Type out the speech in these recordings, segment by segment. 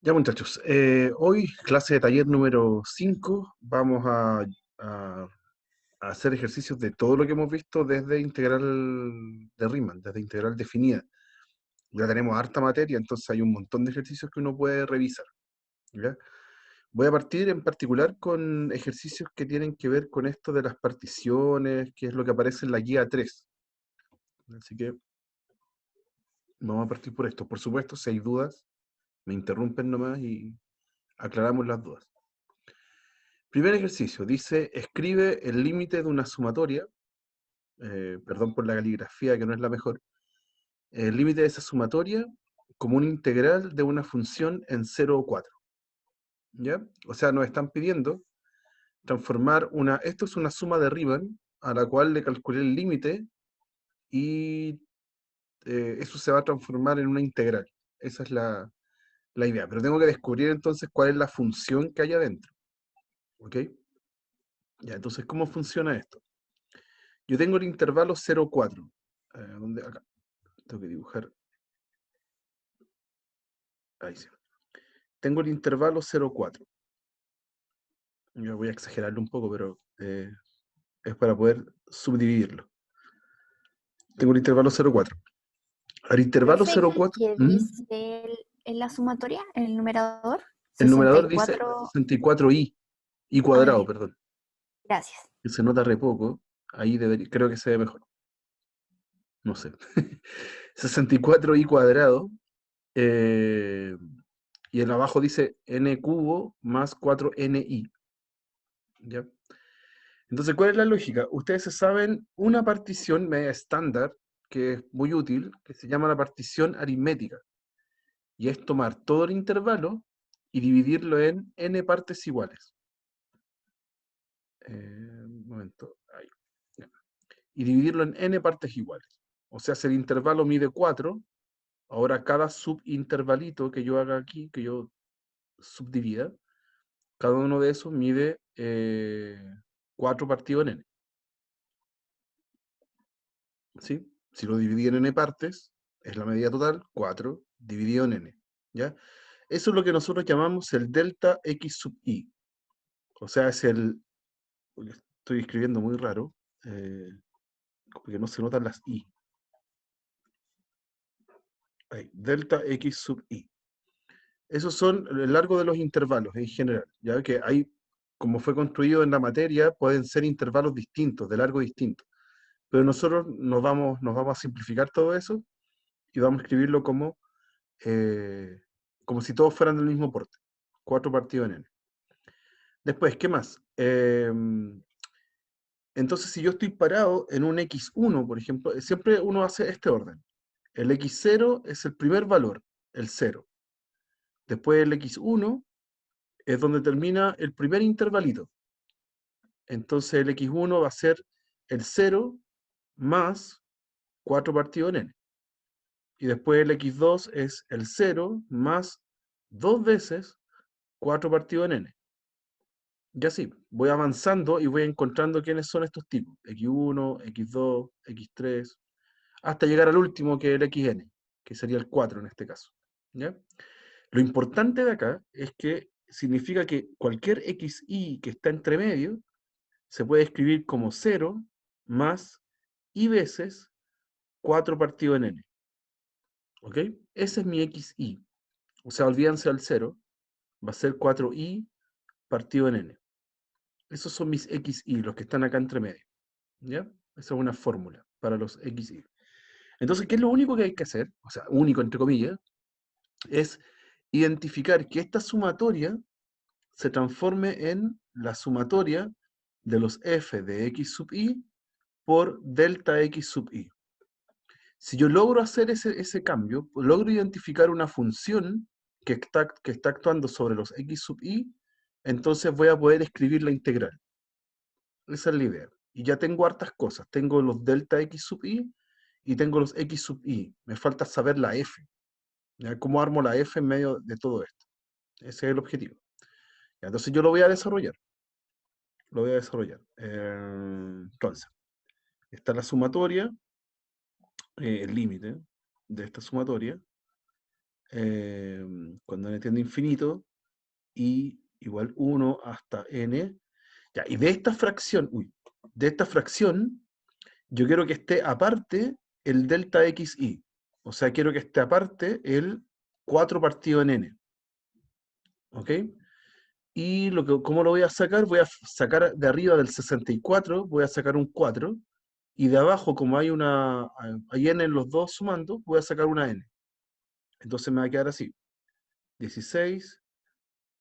Ya muchachos, hoy clase de taller número 5. Vamos a- a hacer ejercicios de todo lo que hemos visto desde integral de Riemann, desde integral definida. Ya tenemos harta materia, entonces hay un montón de ejercicios que uno puede revisar. ¿Ya? Voy a partir en particular con ejercicios que tienen que ver con esto de las particiones, que es lo que aparece en la guía 3. Así que vamos a partir por esto. Por supuesto, si hay dudas, me interrumpen nomás y aclaramos las dudas. Primer ejercicio, dice, escribe el límite de una sumatoria, perdón por la caligrafía que no es la mejor, el límite de esa sumatoria como un integral de una función en 0 o 4. ¿Ya? O sea, nos están pidiendo transformar esto es una suma de Riemann, a la cual le calculé el límite y eso se va a transformar en una integral. Esa es la idea. Pero tengo que descubrir entonces cuál es la función que hay adentro. ¿Ok? Ya, entonces, ¿cómo funciona esto? Yo tengo el intervalo 0, 4. ¿Dónde? Acá. Tengo que dibujar. Ahí sí. Tengo el intervalo 0, 4. Yo voy a exagerarlo un poco, pero es para poder subdividirlo. Tengo el intervalo 0, 4. Al intervalo Profe, 0, 4, ¿qué dice en la sumatoria, en el numerador? el Sesenta numerador y dice cuatro. 64i, i Ah, cuadrado, ya, perdón. gracias. Que se nota re poco. Ahí creo que se ve mejor. No sé. 64i cuadrado. eh, y en abajo dice n cubo más 4ni. ¿Ya? Entonces, ¿cuál es la lógica? Ustedes se saben una partición media estándar, que es muy útil, que se llama la partición aritmética. Y es tomar todo el intervalo y dividirlo en n partes iguales. Un momento, ahí. Ya. Y dividirlo en n partes iguales. O sea, si el intervalo mide 4, ahora cada subintervalito que yo haga aquí, que yo subdivida, cada uno de esos mide 4 partido en n. ¿Sí? Si lo dividí en n partes, es la medida total, 4 dividido en n. ¿Ya? Eso es lo que nosotros llamamos el delta x sub i. O sea, es el... Estoy escribiendo muy raro, porque no se notan las i. Ahí, delta x sub i. Esos son el largo de los intervalos en general. Ya que hay, como fue construido en la materia, pueden ser intervalos distintos, de largo distinto. Pero nosotros nos vamos a simplificar todo eso y vamos a escribirlo como si todos fueran del mismo porte. 4 partido en n. Después, ¿qué más? Entonces, si yo estoy parado en un x1, por ejemplo, siempre uno hace este orden. El x0 es el primer valor, el 0. Después el x1 es donde termina el primer intervalito. Entonces el x1 va a ser el 0 más 4 partido en n. Y después el x2 es el 0 más 2 veces 4 partido en n. Y así, voy avanzando y voy encontrando quiénes son estos tipos. X1, X2, X3, hasta llegar al último que es el XN, que sería el 4 en este caso. ¿Ya? Lo importante de acá es que significa que cualquier XI que está entre medio se puede escribir como 0 más I veces 4 partido en n. ¿Ok? Ese es mi XI. O sea, olvídense del 0, va a ser 4i partido en n. Esos son mis XI, los que están acá entre medio. ¿Ya? Esa es una fórmula para los XI. Entonces, ¿qué es lo único que hay que hacer? O sea, único entre comillas, es identificar que esta sumatoria se transforme en la sumatoria de los f de x sub i por delta x sub i. Si yo logro hacer ese cambio, logro identificar una función que está actuando sobre los x sub i, entonces voy a poder escribir la integral. Esa es la idea. Y ya tengo hartas cosas. Tengo los delta x sub i y tengo los x sub i. Me falta saber la f. ¿Ya? ¿Cómo armo la f en medio de todo esto? Ese es el objetivo. ¿Ya? Entonces yo lo voy a desarrollar. Lo voy a desarrollar. Entonces, está la sumatoria, el límite de esta sumatoria. cuando n tiende a infinito, i igual 1 hasta n. Ya, y de esta fracción, yo quiero que esté aparte el delta xi. O sea, quiero que esté aparte el 4 partido en n. ¿Ok? Y ¿cómo lo voy a sacar? Voy a sacar de arriba del 64, voy a sacar un 4. Y de abajo, como hay n en los dos sumando, voy a sacar una n. Entonces me va a quedar así. 16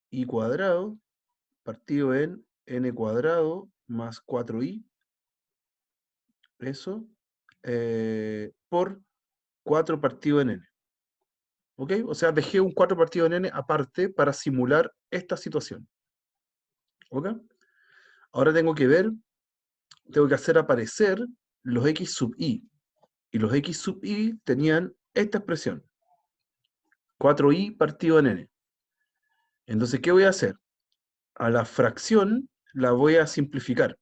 i cuadrado partido en n cuadrado más 4i, eso, por 4 partido en n. ¿Ok? O sea, dejé un 4 partido en n aparte para simular esta situación. ¿Ok? Ahora tengo que hacer aparecer los x sub i. Y los x sub i tenían esta expresión. 4i partido en n. Entonces, ¿qué voy a hacer? A la fracción la voy a simplificar.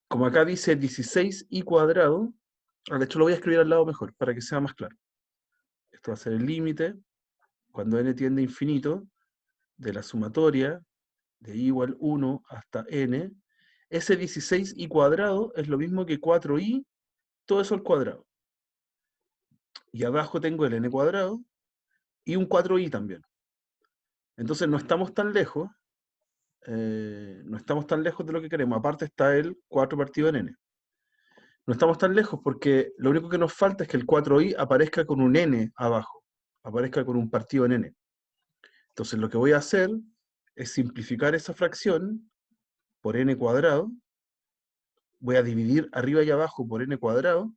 Como acá dice 16i cuadrado, de hecho lo voy a escribir al lado mejor, para que sea más claro. Esto va a ser el límite, cuando n tiende a infinito, de la sumatoria de i igual 1 hasta n. Ese 16i cuadrado es lo mismo que 4i, todo eso al cuadrado. Y abajo tengo el n cuadrado y un 4i también. Entonces no estamos tan lejos, de lo que queremos. Aparte está el 4 partido en n. No estamos tan lejos porque lo único que nos falta es que el 4i aparezca con un n abajo, aparezca con un partido en n. Entonces lo que voy a hacer es simplificar esa fracción por n cuadrado. Voy a dividir arriba y abajo por n cuadrado.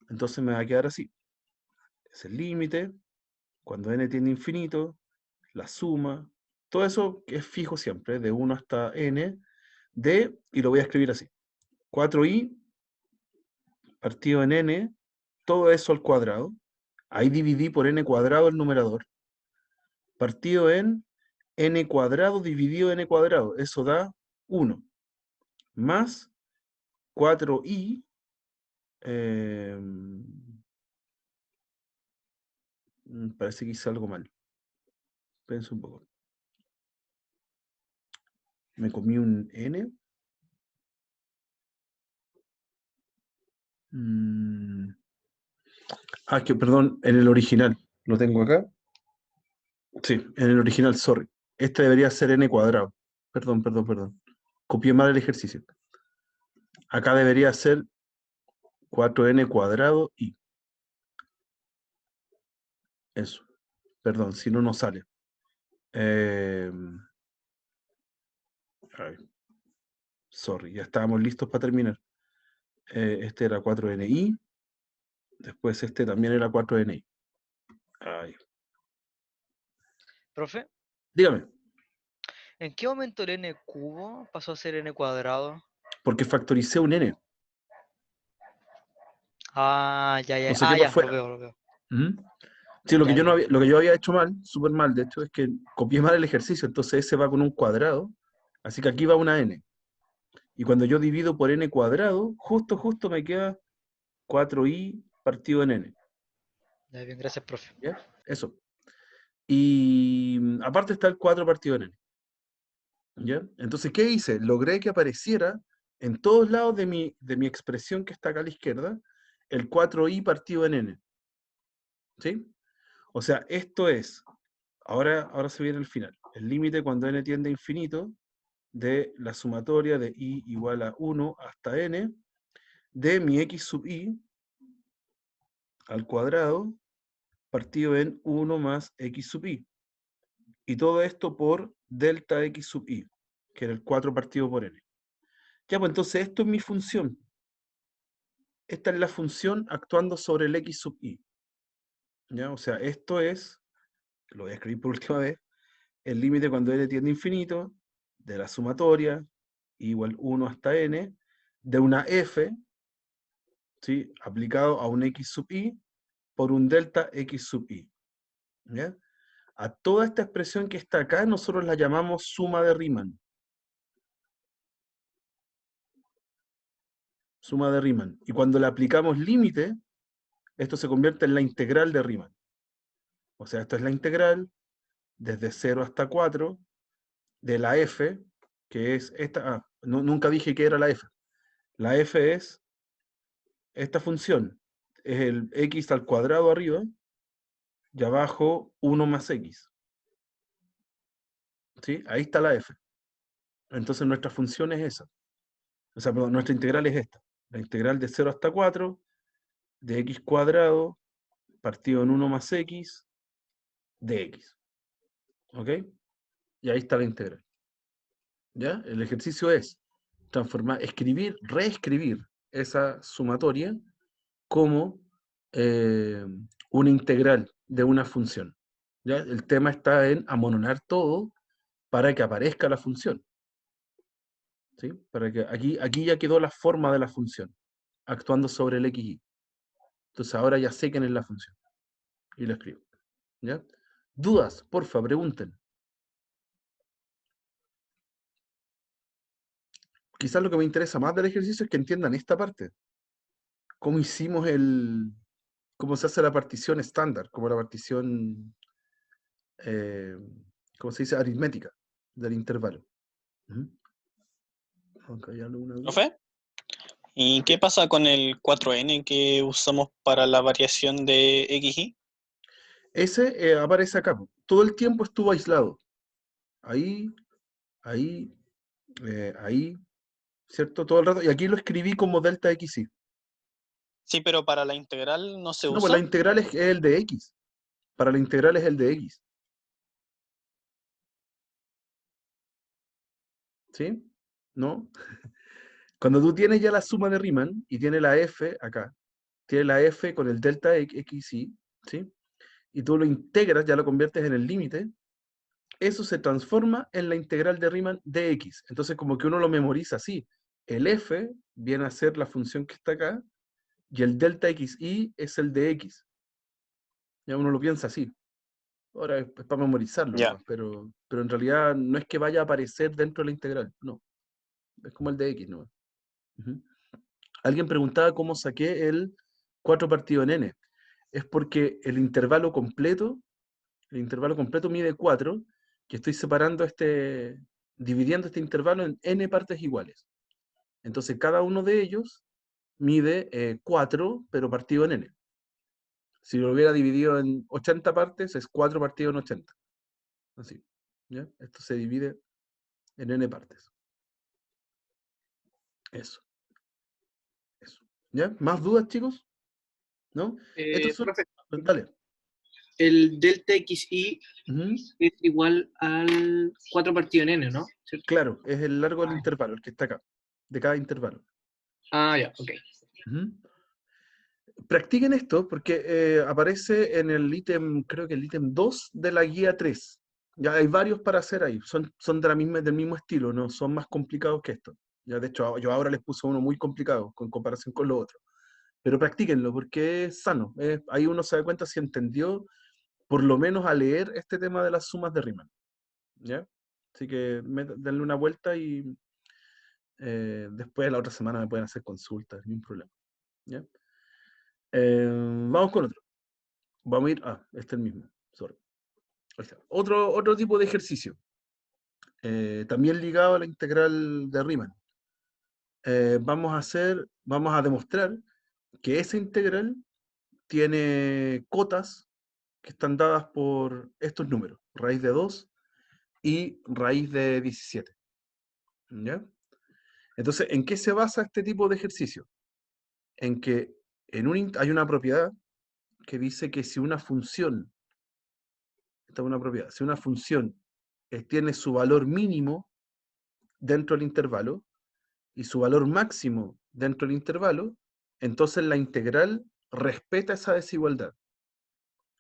Entonces me va a quedar así. Es el límite, cuando n tiende a infinito, la suma, todo eso que es fijo siempre, de 1 hasta n, y lo voy a escribir así, 4i partido en n, todo eso al cuadrado, ahí dividí por n cuadrado el numerador, partido en n cuadrado dividido n cuadrado, eso da 1, más 4i, parece que hice algo mal, pienso un poco, me comí un n, que perdón, en el original, lo tengo acá. Sí, en el original, sorry. Este debería ser n cuadrado. Perdón, perdón, perdón. Copié mal el ejercicio. Acá debería ser 4n cuadrado y eso. Perdón, si no, no sale. Eh, sorry, ya estábamos listos para terminar. Este era 4ni. Después este también era 4ni. Ay. Profe, Dígame, ¿en qué momento el n cubo pasó a ser n cuadrado? porque factoricé un n. Ah, ya, Lo ya. saqué Ah, por ya, lo fuera. veo, lo veo. Ujú. Sí, Ya, ya. lo que yo había hecho mal, súper mal, de hecho, es que copié mal el ejercicio. Entonces ese va con un cuadrado. Así que aquí va una n. Y cuando yo divido por n cuadrado, justo me queda 4i partido en n. Ya, bien, gracias, profe. ¿Ya? Eso. Y aparte está el 4 partido en n. ¿Ya? Entonces, ¿qué hice? Logré que apareciera en todos lados de mi expresión que está acá a la izquierda, el 4i partido en n. ¿Sí? O sea, esto es, ahora se viene el final, el límite cuando n tiende a infinito de la sumatoria de i igual a 1 hasta n de mi x sub i al cuadrado partido en 1 más x sub i. Y todo esto por delta x sub i, que era el 4 partido por n. Ya, pues entonces esto es mi función. Esta es la función actuando sobre el x sub i. ¿Ya? O sea, esto es, lo voy a escribir por última vez, el límite cuando n tiende a infinito de la sumatoria igual 1 hasta n de una f, ¿sí? Aplicado a un x sub i por un delta x sub i. ¿Ya? A toda esta expresión que está acá nosotros la llamamos suma de Riemann. Suma de Riemann. Y cuando le aplicamos límite, esto se convierte en la integral de Riemann. O sea, esto es la integral desde 0 hasta 4 de la f, que es esta. Nunca dije que era la f. La f es esta función. Es el x al cuadrado arriba y abajo 1 más x. ¿Sí? Ahí está la f. Entonces nuestra función es esa. O sea, perdón, nuestra integral es esta. La integral de 0 hasta 4 de x cuadrado partido en 1 más x de x. ¿Ok? Y ahí está la integral. ¿Ya? El ejercicio es transformar, reescribir esa sumatoria como una integral de una función. ¿Ya? El tema está en amononar todo para que aparezca la función. ¿Sí? Para que aquí ya quedó la forma de la función, actuando sobre el xy. Entonces ahora ya sé quién es la función. Y lo escribo. ¿Ya? ¿Dudas? Porfa, pregunten. Quizás lo que me interesa más del ejercicio es que entiendan esta parte. Cómo hicimos cómo se hace la partición estándar, como la partición, eh, ¿cómo se dice? Aritmética del intervalo. Ujú. Aunque haya alguna duda. ¿Profe? ¿Y qué pasa con el 4n que usamos para la variación de XY? Ese aparece acá. Todo el tiempo estuvo aislado. Ahí, ahí, ahí, ¿cierto? Todo el rato. Y aquí lo escribí como delta xy. Sí, pero para la integral no se No, pues la usa. integral es el de x. Para la integral es el de x. ¿Sí? ¿No? Cuando tú tienes ya la suma de Riemann y tienes la f acá, tienes la f con el delta xy, ¿sí? Y tú lo integras, ya lo conviertes en el límite, eso se transforma en la integral de Riemann de x. Entonces como que uno lo memoriza así. El f viene a ser la función que está acá y el delta xy es el de x. Ya uno lo piensa así. Ahora es para memorizarlo, Ya. ¿no? Pero en realidad no es que vaya a aparecer dentro de la integral, no. Es como el de x, ¿no? Ujú. Alguien preguntaba cómo saqué el 4 partido en n. Es porque el intervalo completo mide 4, que estoy separando dividiendo este intervalo en n partes iguales. Entonces cada uno de ellos mide 4, pero partido en n. Si lo hubiera dividido en 80 partes, es 4 partido en 80. Así. ¿Ya? Esto se divide en n partes. Eso. Eso. ¿Ya? ¿Más dudas, chicos? ¿No? Estos son... Profe, Dale. el delta xy Ujú. es igual al 4 partido en n, ¿no? ¿Cierto? Claro, es el largo del intervalo, el que está acá, de cada intervalo. Ah, ya, ok. Ujú. Practiquen esto porque aparece en el ítem, creo que el ítem 2 de la guía 3. Ya hay varios para hacer ahí, son del mismo estilo, no son más complicados que esto. Ya, de hecho, yo ahora les puse uno muy complicado con comparación con los otros. Pero practíquenlo porque es sano. Ahí uno se da cuenta si entendió, por lo menos a leer este tema de las sumas de Riemann. ¿Ya? Así que denle una vuelta y después la otra semana me pueden hacer consultas, ningún problema. ¿Ya? Vamos con otro. Vamos a ir. Este es el mismo. Sorry. Ahí está. Otro tipo de ejercicio. También ligado a la integral de Riemann. Vamos a demostrar que esa integral tiene cotas que están dadas por estos números, raíz de 2 y raíz de 17. ¿Ya? Entonces, ¿en qué se basa este tipo de ejercicio? En que hay una propiedad que dice que si una función, esta es una propiedad, si una función tiene su valor mínimo dentro del intervalo y su valor máximo dentro del intervalo, entonces la integral respeta esa desigualdad.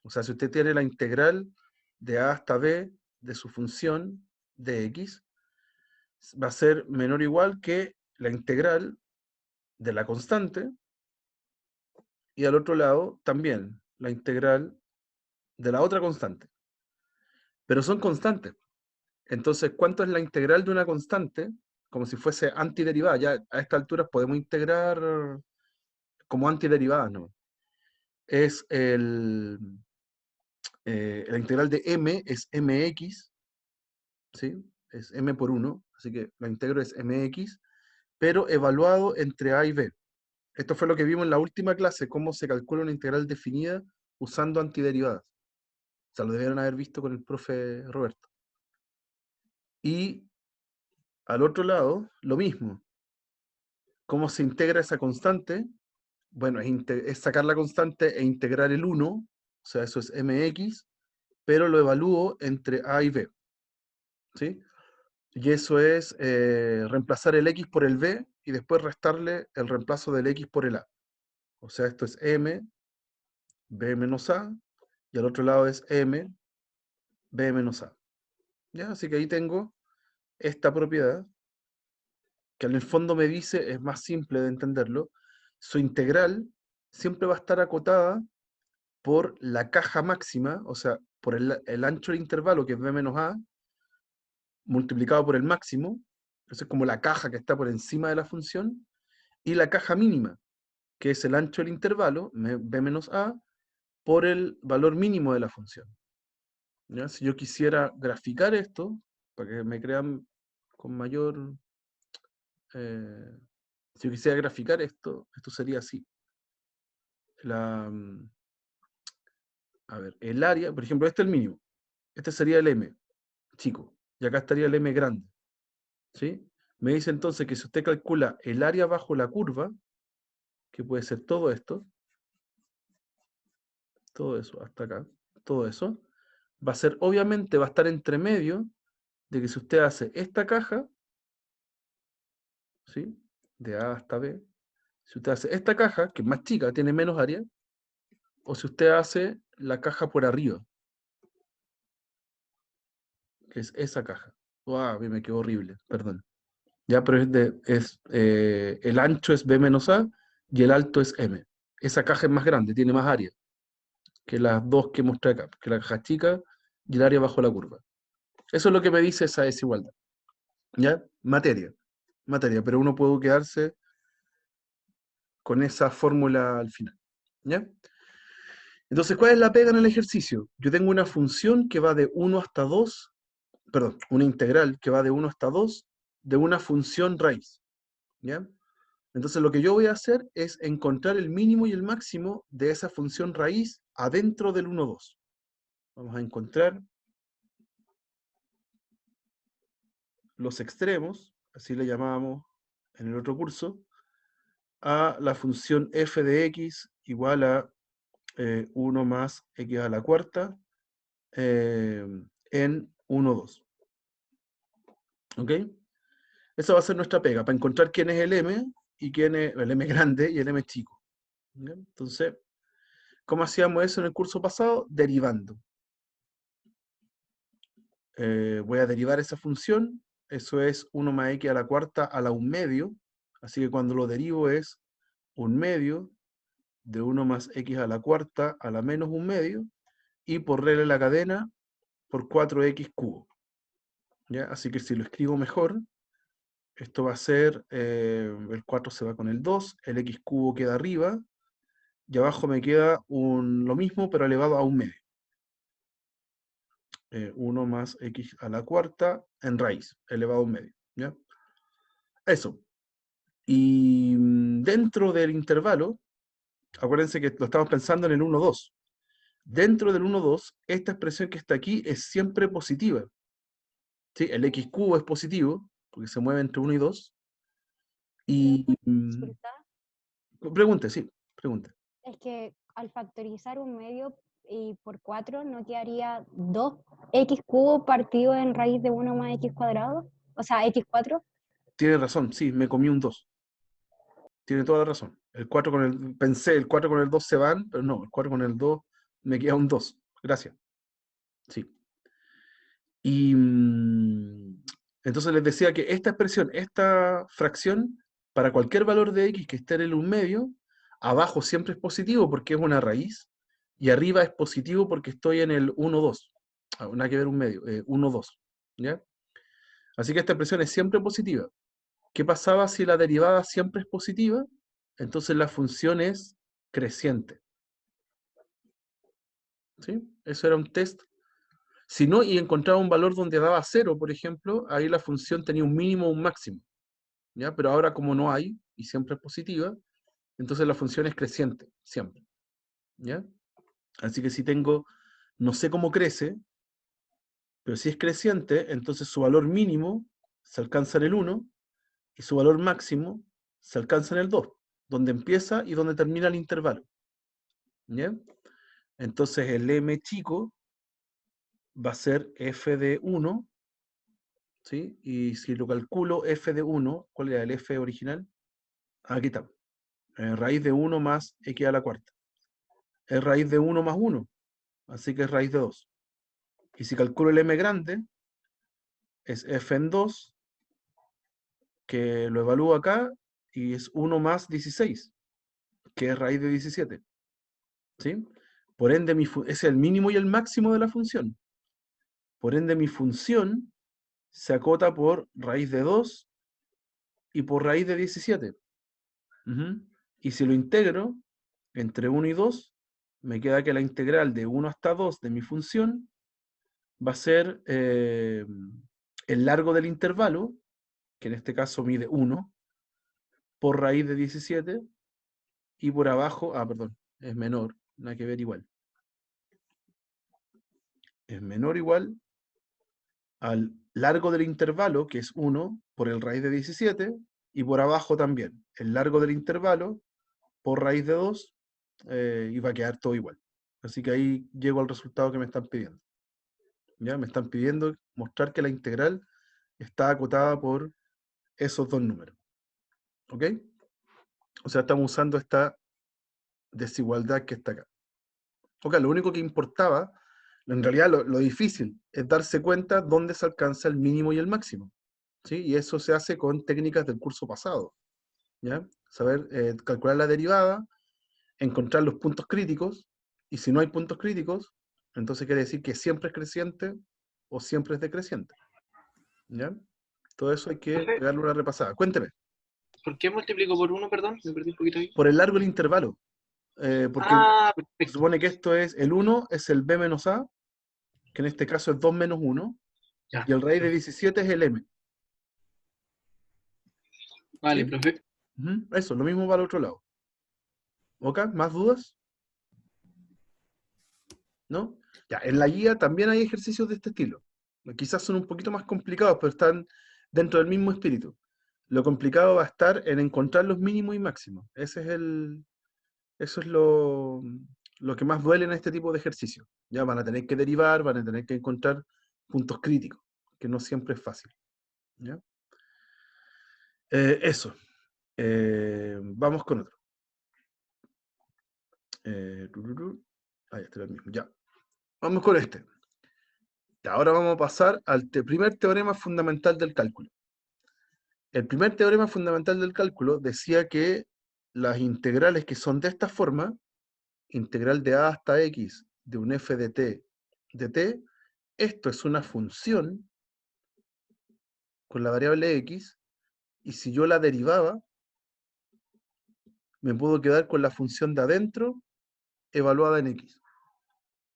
O sea, si usted tiene la integral de a hasta b de su función de x, va a ser menor o igual que la integral de la constante, y al otro lado también la integral de la otra constante. Pero son constantes. Entonces, ¿cuánto es la integral de una constante? Como si fuese antiderivada. Ya a esta altura podemos integrar como antiderivadas, ¿no? Es la integral de m es mx, ¿sí? Es m por 1, así que la integro es mx, pero evaluado entre a y b. Esto fue lo que vimos en la última clase, cómo se calcula una integral definida usando antiderivadas. O sea, lo debieron haber visto con el profe Roberto. Y al otro lado, lo mismo. ¿Cómo se integra esa constante? Bueno, es sacar la constante e integrar el 1, o sea, eso es mx, pero lo evalúo entre a y b, ¿sí? Y eso es reemplazar el x por el b y después restarle el reemplazo del x por el a. O sea, esto es m, b menos a, y al otro lado es m, b menos a. ¿Ya? Así que ahí tengo esta propiedad, que en el fondo me dice, es más simple de entenderlo, su integral siempre va a estar acotada por la caja máxima, o sea, por el ancho del intervalo, que es b menos a, multiplicado por el máximo, eso es como la caja que está por encima de la función, y la caja mínima, que es el ancho del intervalo, b menos a, por el valor mínimo de la función. ¿Ya? Si yo quisiera graficar esto, para que me crean con mayor... si yo quisiera graficar esto sería así. A ver, el área, por ejemplo, este es el mínimo. Este sería el m, chico. Y acá estaría el m grande. ¿Sí? Me dice entonces que si usted calcula el área bajo la curva, que puede ser todo esto, todo eso, hasta acá, todo eso, va a ser, obviamente, va a estar entre medio de que si usted hace esta caja, ¿sí? De A hasta B, si usted hace esta caja, que es más chica, tiene menos área, o si usted hace la caja por arriba, que es esa caja. ¡Wow! Me quedó horrible, perdón. Ya, pero el ancho es B menos A y el alto es M. Esa caja es más grande, tiene más área que las dos que mostré acá, que la caja chica y el área bajo la curva. Eso es lo que me dice esa desigualdad. ¿Ya? Materia, pero uno puede quedarse con esa fórmula al final. ¿Ya? Entonces, ¿cuál es la pega en el ejercicio? Yo tengo una función que va de 1 hasta 2, perdón, una integral que va de 1 hasta 2 de una función raíz. ¿Ya? Entonces lo que yo voy a hacer es encontrar el mínimo y el máximo de esa función raíz adentro del 1, 2. Vamos a encontrar los extremos, así le llamábamos en el otro curso, a la función f de x igual a 1 más x a la cuarta en 1, 2. ¿Ok? Esa va a ser nuestra pega, para encontrar quién es el m, y quién es el m grande y el m chico. ¿Ok? Entonces, ¿cómo hacíamos eso en el curso pasado? Derivando. Voy a derivar esa función, eso es 1 más x a la cuarta a la 1 medio, así que cuando lo derivo es 1 medio de 1 más x a la cuarta a la menos 1 medio, y por regla de la cadena, por 4x cubo. ¿Ya? Así que si lo escribo mejor, esto va a ser, el 4 se va con el 2, el x cubo queda arriba, y abajo me queda lo mismo, pero elevado a 1 medio. 1 más x a la cuarta en raíz, elevado a 1 medio. ¿Ya? Eso. Y dentro del intervalo, acuérdense que lo estamos pensando en el 1, 2. Dentro del 1, 2, esta expresión que está aquí es siempre positiva. ¿Sí? El x cubo es positivo, porque se mueve entre 1 y 2. Y Consulta. pregunte, sí, pregunte. Es que al factorizar 1 medio y por 4 no quedaría 2x cubo partido en raíz de 1 más x cuadrado, o sea, x4. Tiene razón, sí, me comí un 2. Tiene toda la razón. Pensé, el 4 con el 2 se van, pero no, el 4 con el 2 me queda un 2. Gracias. Sí. Y entonces les decía que esta expresión, esta fracción, para cualquier valor de x que esté en el 1 medio, abajo siempre es positivo porque es una raíz, y arriba es positivo porque estoy en el 1, 2. Nada que ver 1 medio, 1, 2. ¿Ya? Así que esta expresión es siempre positiva. ¿Qué pasaba si la derivada siempre es positiva? Entonces la función es creciente. ¿Sí? Eso era un test. Si no, y encontraba un valor donde daba 0, por ejemplo, ahí la función tenía un mínimo o un máximo. ¿Ya? Pero ahora como no hay, y siempre es positiva, entonces la función es creciente, siempre. ¿Ya? Así que si tengo, no sé cómo crece, pero si es creciente, entonces su valor mínimo se alcanza en el 1 y su valor máximo se alcanza en el 2, donde empieza y donde termina el intervalo. ¿Ya? Entonces el m chico va a ser f de 1, ¿sí? Y si lo calculo f de 1, ¿cuál era el f original? Aquí está. Raíz de 1 más x a la cuarta. Es raíz de 1 más 1, así que es raíz de 2. Y si calculo el m grande, es f en 2, que lo evalúo acá, y es 1 más 16, que es raíz de 17. ¿Sí? Por ende, es el mínimo y el máximo de la función. Por ende, mi función se acota por raíz de 2 y por raíz de 17. Y si lo integro entre 1 y 2, me queda que la integral de 1 hasta 2 de mi función va a ser el largo del intervalo, que en este caso mide 1, por raíz de 17, y por abajo, perdón, es menor, nada que ver igual. Es menor o igual al largo del intervalo, que es 1, por el raíz de 17, y por abajo también, el largo del intervalo, por raíz de 2, y va a quedar todo igual. Así que ahí llego al resultado que me están pidiendo. ¿Ya? Me están pidiendo mostrar que la integral está acotada por esos dos números. ¿Ok? O sea, estamos usando esta desigualdad que está acá. Ok, lo único que importaba, en realidad lo difícil, es darse cuenta dónde se alcanza el mínimo y el máximo. ¿Sí? Y eso se hace con técnicas del curso pasado. ¿Ya? Saber calcular la derivada, encontrar los puntos críticos, y si no hay puntos críticos, entonces quiere decir que siempre es creciente o siempre es decreciente. ¿Ya? Todo eso hay que Profe, pegarle una repasada. Cuénteme. ¿por qué multiplico por 1, perdón? Me perdí un poquito ahí. Por el largo del intervalo. Porque se Perfecto. supone que esto es, el 1 es el b menos a, que en este caso es 2 menos 1, Ya. y el raíz de 17 es el m. Vale, ¿Sí? profe. Eso, lo mismo va al otro lado. ¿Ok? ¿Más dudas? ¿No? Ya, en la guía también hay ejercicios de este estilo. Quizás son un poquito más complicados, pero están dentro del mismo espíritu. Lo complicado va a estar en encontrar los mínimos y máximos. Eso es lo que más duele en este tipo de ejercicios. Ya van a tener que derivar, van a tener que encontrar puntos críticos, que no siempre es fácil. ¿Ya? Eso. Vamos con otro. Ahí está el mismo. Ya. Vamos con este. Y ahora vamos a pasar al primer teorema fundamental del cálculo. El primer teorema fundamental del cálculo decía que las integrales que son de esta forma, integral de a hasta x de un f de t, esto es una función con la variable x, y si yo la derivaba, me puedo quedar con la función de adentro evaluada en x.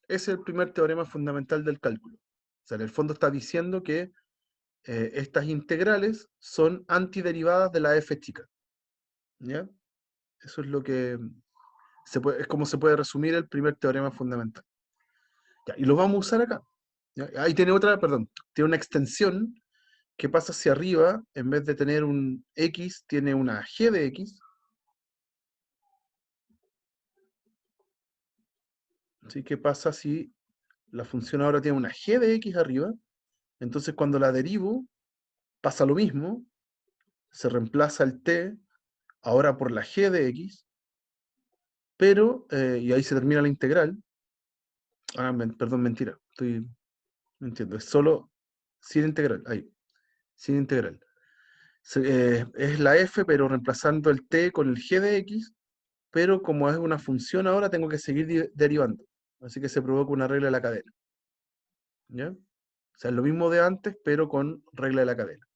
Ese es el primer teorema fundamental del cálculo. O sea, en el fondo está diciendo que estas integrales son antiderivadas de la f chica. ¿Ya? Eso es lo que es como se puede resumir el primer teorema fundamental. Ya, y lo vamos a usar acá. ¿Ya? Ahí tiene otra, perdón, tiene una extensión que pasa hacia arriba, en vez de tener un x, tiene una g de x. ¿Sí? ¿Qué pasa si la función ahora tiene una g de x arriba? Entonces cuando la derivo, pasa lo mismo, se reemplaza el t ahora por la g de x, pero, y ahí se termina la integral. Perdón, mentira, no entiendo, es solo sin integral, ahí, sin integral. Es la f, pero reemplazando el t con el g de x, pero como es una función ahora, tengo que seguir derivando. Así que se provoca una regla de la cadena. ¿Ya? O sea, es lo mismo de antes, pero con regla de la cadena.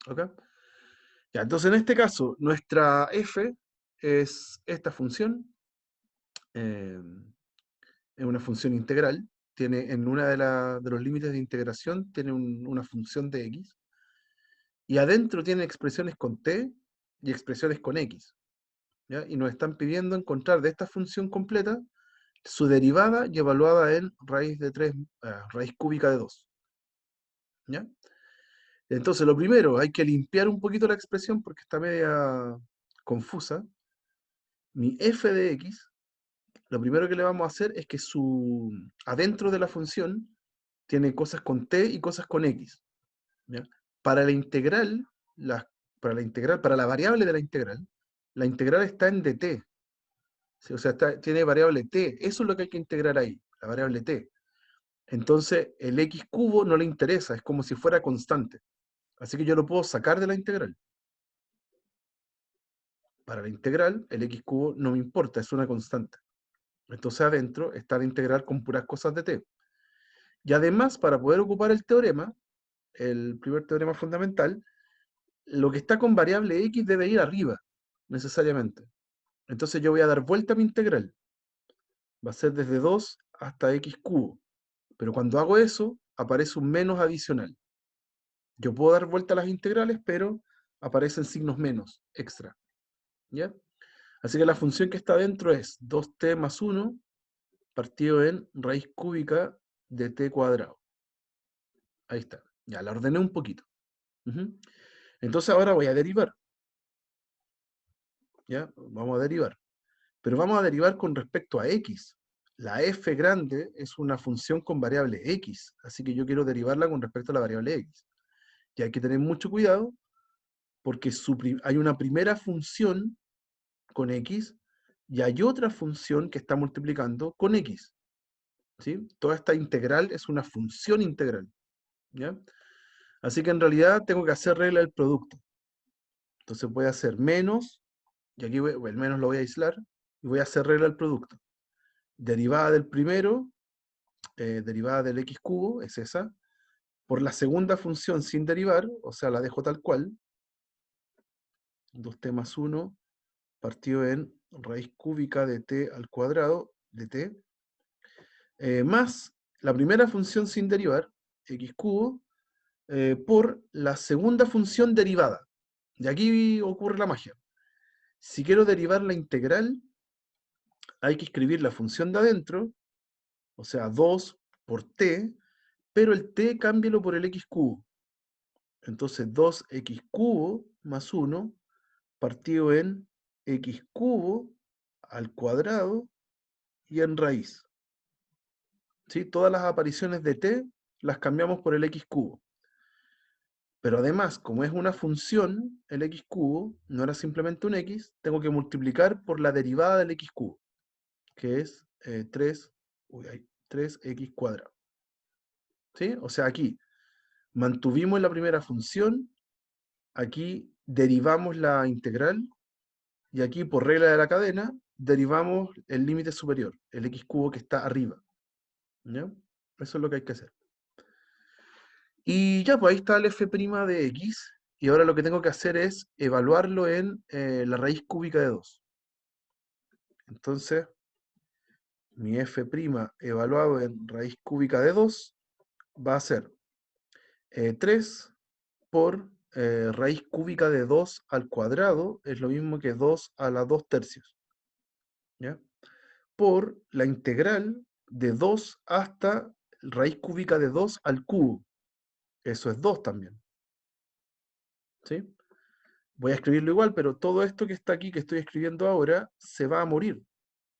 ¿Ok? Ya, entonces en este caso, nuestra f es esta función. es una función integral, tiene en una de los límites de integración, tiene una función de x, y adentro tiene expresiones con t y expresiones con x, ¿ya? Y nos están pidiendo encontrar de esta función completa su derivada y evaluada en raíz de 3, raíz cúbica de 2. ¿Ya? Entonces, lo primero, hay que limpiar un poquito la expresión porque está media confusa. Mi f de x, lo primero que le vamos a hacer es que adentro de la función tiene cosas con t y cosas con x. ¿Ya? Para la integral, para la variable de la integral está en dt. ¿Sí? O sea, tiene variable t. Eso es lo que hay que integrar ahí, la variable t. Entonces, el x cubo no le interesa, es como si fuera constante. Así que yo lo puedo sacar de la integral. Para la integral, el x cubo no me importa, es una constante. Entonces adentro está la integral con puras cosas de t. Y además, para poder ocupar el teorema, el primer teorema fundamental, lo que está con variable x debe ir arriba, necesariamente. Entonces yo voy a dar vuelta a mi integral. Va a ser desde 2 hasta x cubo. Pero cuando hago eso, aparece un menos adicional. Yo puedo dar vuelta a las integrales, pero aparecen signos menos, extra. ¿Ya? Así que la función que está dentro es 2t más 1 partido en raíz cúbica de t cuadrado. Ahí está. Ya, la ordené un poquito. Entonces ahora voy a derivar. ¿Ya? Vamos a derivar. Pero vamos a derivar con respecto a x. La f grande es una función con variable x, así que yo quiero derivarla con respecto a la variable x. Y hay que tener mucho cuidado porque hay una primera función con x y hay otra función que está multiplicando con x. ¿Sí? Toda esta integral es una función integral. ¿Ya? Así que en realidad tengo que hacer regla del producto. Entonces voy a hacer menos, y aquí el menos lo voy a aislar, y voy a hacer regla del producto. Derivada del primero, derivada del x cubo, es esa, por la segunda función sin derivar, o sea, la dejo tal cual, 2t más 1 partido en raíz cúbica de t al cuadrado de t, más la primera función sin derivar, x cubo, por la segunda función derivada. Y aquí ocurre la magia. Si quiero derivar la integral, hay que escribir la función de adentro, o sea, 2 por t, pero el t cámbialo por el x cubo. Entonces 2x cubo más 1 partido en x cubo al cuadrado y en raíz. ¿Sí? Todas las apariciones de t las cambiamos por el x cubo. Pero además, como es una función, el x cubo no era simplemente un x, tengo que multiplicar por la derivada del x cubo, que es 3x cuadrado. ¿Sí? O sea, aquí mantuvimos la primera función, aquí derivamos la integral, y aquí por regla de la cadena, derivamos el límite superior, el x cubo que está arriba. ¿Ya? Eso es lo que hay que hacer. Y ya, pues ahí está el f' de x, y ahora lo que tengo que hacer es evaluarlo en la raíz cúbica de 2. Entonces, mi f' evaluado en raíz cúbica de 2 va a ser 3 por raíz cúbica de 2 al cuadrado, es lo mismo que 2 a la 2 tercios. ¿Ya? Por la integral de 2 hasta raíz cúbica de 2 al cubo. Eso es 2 también. ¿Sí? Voy a escribirlo igual, pero todo esto que está aquí, que estoy escribiendo ahora, se va a morir,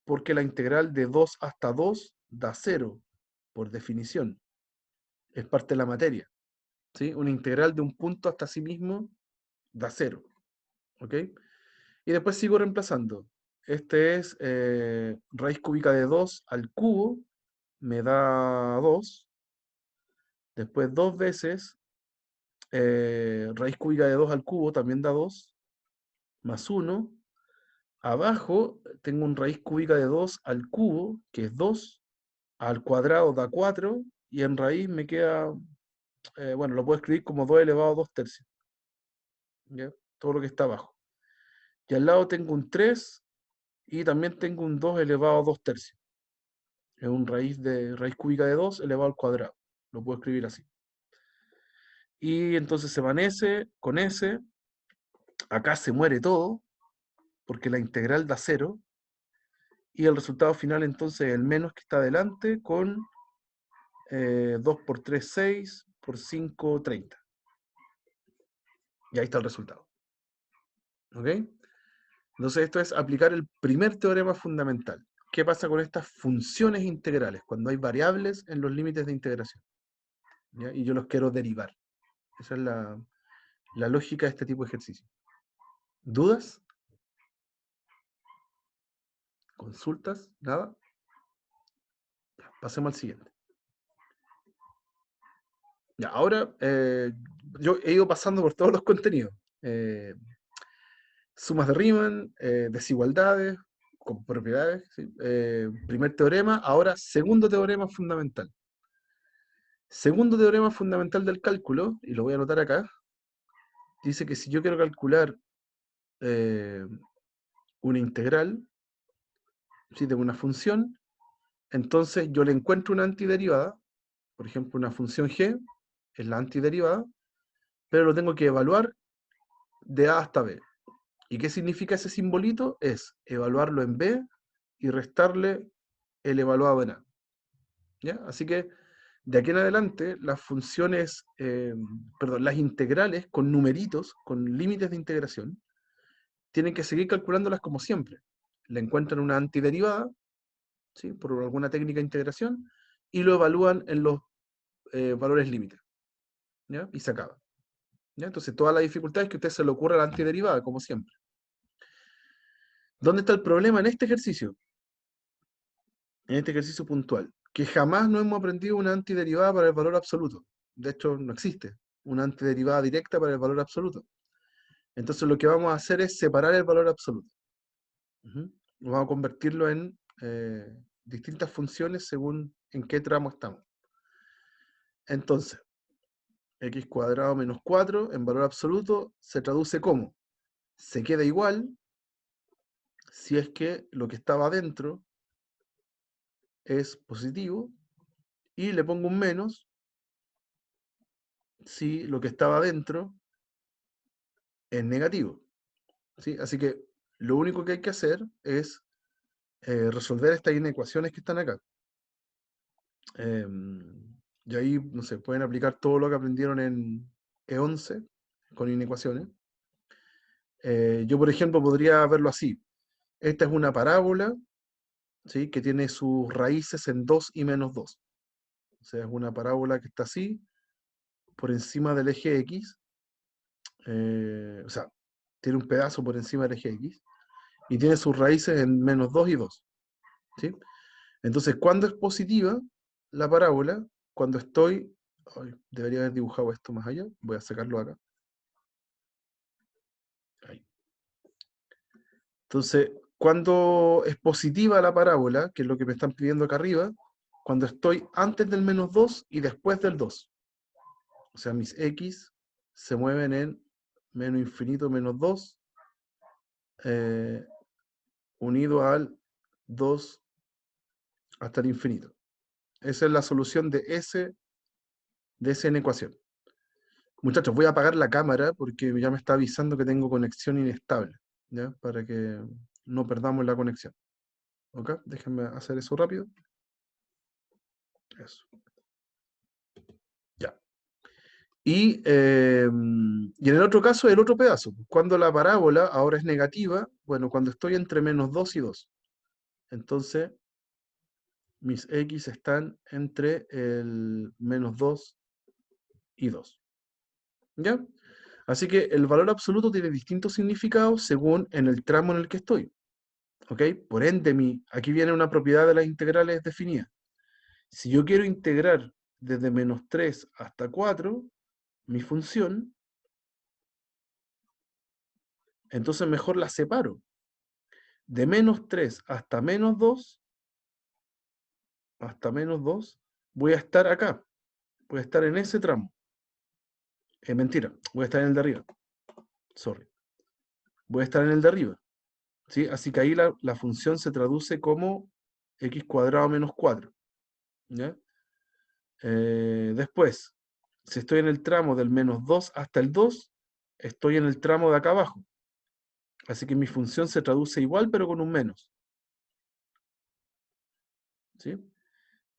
porque la integral de 2 hasta 2 da 0, por definición. Es parte de la materia. ¿Sí? Una integral de un punto hasta sí mismo da 0. ¿Ok? Y después sigo reemplazando. Este es raíz cúbica de 2 al cubo, me da 2. Después 2 veces raíz cúbica de 2 al cubo también da 2, más 1. Abajo tengo un raíz cúbica de 2 al cubo, que es 2, al cuadrado da 4, y en raíz me queda, bueno, lo puedo escribir como 2 elevado a 2 tercios. ¿Ya? Todo lo que está abajo. Y al lado tengo un 3, y también tengo un 2 elevado a 2 tercios. Es un raíz cúbica de 2 elevado al cuadrado. Lo puedo escribir así. Y entonces se van S con S. Acá se muere todo, porque la integral da 0. Y el resultado final entonces es el menos que está adelante con 2 por 3, 6, por 5, 30. Y ahí está el resultado. ¿Ok? Entonces esto es aplicar el primer teorema fundamental. ¿Qué pasa con estas funciones integrales? Cuando hay variables en los límites de integración. ¿Ya? Y yo los quiero derivar. Esa es la lógica de este tipo de ejercicio. ¿Dudas? ¿Consultas? ¿Nada? Pasemos al siguiente. Ya, ahora yo he ido pasando por todos los contenidos. Sumas de Riemann, desigualdades, con propiedades. ¿Sí? Primer teorema, ahora segundo teorema fundamental. Segundo teorema fundamental del cálculo, y lo voy a anotar acá, dice que si yo quiero calcular una integral, ¿sí?, de una función, entonces yo le encuentro una antiderivada, por ejemplo una función g, es la antiderivada, pero lo tengo que evaluar de a hasta b. ¿Y qué significa ese simbolito? Es evaluarlo en b y restarle el evaluado en a. ¿Ya? Así que de aquí en adelante las funciones, las integrales con numeritos, con límites de integración, tienen que seguir calculándolas como siempre. Le encuentran una antiderivada, ¿sí?, por alguna técnica de integración, y lo evalúan en los valores límites. ¿Ya? Y se acaba. ¿Ya? Entonces toda la dificultad es que a usted se le ocurra la antiderivada, como siempre. ¿Dónde está el problema en este ejercicio? En este ejercicio puntual. Que jamás no hemos aprendido una antiderivada para el valor absoluto. De hecho, no existe una antiderivada directa para el valor absoluto. Entonces lo que vamos a hacer es separar el valor absoluto. Vamos a convertirlo en distintas funciones según en qué tramo estamos. Entonces, x cuadrado menos 4 en valor absoluto se traduce como: se queda igual si es que lo que estaba adentro es positivo, y le pongo un menos si lo que estaba adentro es negativo. ¿Sí? Así que lo único que hay que hacer es resolver estas inecuaciones que están acá. Y ahí, no sé, pueden aplicar todo lo que aprendieron en E11 con inecuaciones. Yo, por ejemplo, podría verlo así. Esta es una parábola, ¿sí?, que tiene sus raíces en 2 y menos 2. O sea, es una parábola que está así, por encima del eje X. O sea, tiene un pedazo por encima del eje X. Y tiene sus raíces en menos 2 y 2. ¿Sí? Entonces, ¿cuándo es positiva la parábola? Cuando estoy... Ay, debería haber dibujado esto más allá. Voy a sacarlo acá. Ahí. Entonces, cuando es positiva la parábola, que es lo que me están pidiendo acá arriba, cuando estoy antes del menos 2 y después del 2. O sea, mis x se mueven en menos infinito menos 2, unido al 2 hasta el infinito. Esa es la solución de esa ecuación. Muchachos, voy a apagar la cámara porque ya me está avisando que tengo conexión inestable, ¿ya? Para que no perdamos la conexión. ¿Ok? Déjenme hacer eso rápido. Eso. Ya. Y en el otro caso, el otro pedazo. Cuando la parábola ahora es negativa, bueno, cuando estoy entre menos 2 y 2. Entonces, mis x están entre el menos 2 y 2. ¿Ya? Así que el valor absoluto tiene distintos significados según en el tramo en el que estoy. ¿Ok? Por ende, aquí viene una propiedad de las integrales definida. Si yo quiero integrar desde menos 3 hasta 4, mi función, entonces mejor la separo. De menos 3 hasta menos 2, voy a estar acá. Voy a estar en ese tramo. Mentira, voy a estar en el de arriba. Sorry. Voy a estar en el de arriba. ¿Sí? Así que ahí la función se traduce como x cuadrado menos 4. ¿Ya? Después, si estoy en el tramo del menos 2 hasta el 2, estoy en el tramo de acá abajo. Así que mi función se traduce igual, pero con un menos. ¿Sí?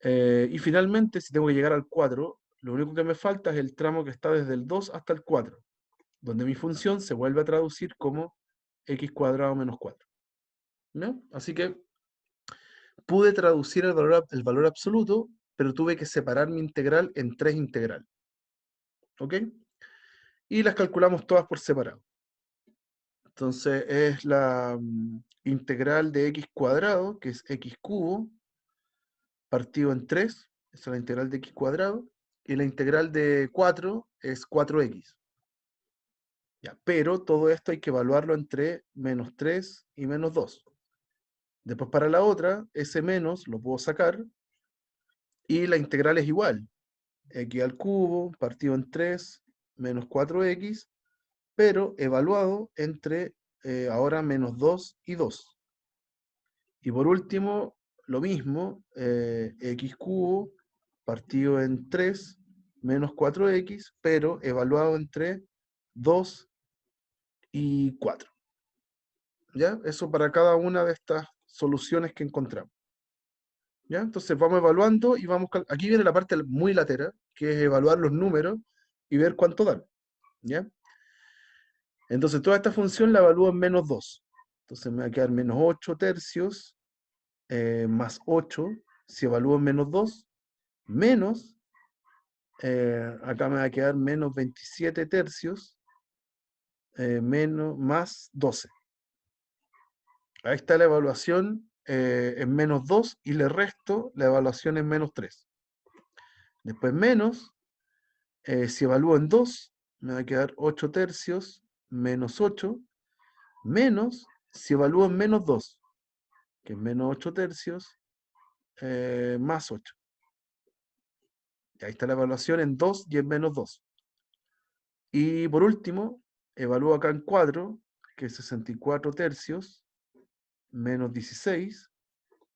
Y finalmente, si tengo que llegar al 4, lo único que me falta es el tramo que está desde el 2 hasta el 4, donde mi función se vuelve a traducir como x cuadrado menos 4. ¿No? Así que pude traducir el valor absoluto, pero tuve que separar mi integral en 3 integrales. ¿Ok? Y las calculamos todas por separado. Entonces es la integral de x cuadrado, que es x cubo, partido en 3, esa es la integral de x cuadrado, y la integral de 4 es 4x. Ya, pero todo esto hay que evaluarlo entre menos 3 y menos 2. Después para la otra, ese menos lo puedo sacar, y la integral es igual. X al cubo, partido en 3, menos 4x, pero evaluado entre ahora menos 2 y 2. Y por último, lo mismo, x cubo partido en 3 menos 4x, pero evaluado entre 2 y 4. ¿Ya? Eso para cada una de estas soluciones que encontramos. ¿Ya? Entonces vamos evaluando y vamos... Aquí viene la parte muy latera, que es evaluar los números y ver cuánto dan. ¿Ya? Entonces toda esta función la evalúo en menos 2. Entonces me va a quedar menos 8 tercios más 8, si evalúo en menos 2, menos, acá me va a quedar menos 27 tercios, menos, más 12. Ahí está la evaluación en menos 2 y le resto la evaluación en menos 3. Después menos, si evalúo en 2, me va a quedar 8 tercios menos 8, menos, si evalúo en menos 2, que es menos 8 tercios, más 8. Y ahí está la evaluación en 2 y en menos 2. Y por último, evalúo acá en 4, que es 64 tercios, menos 16,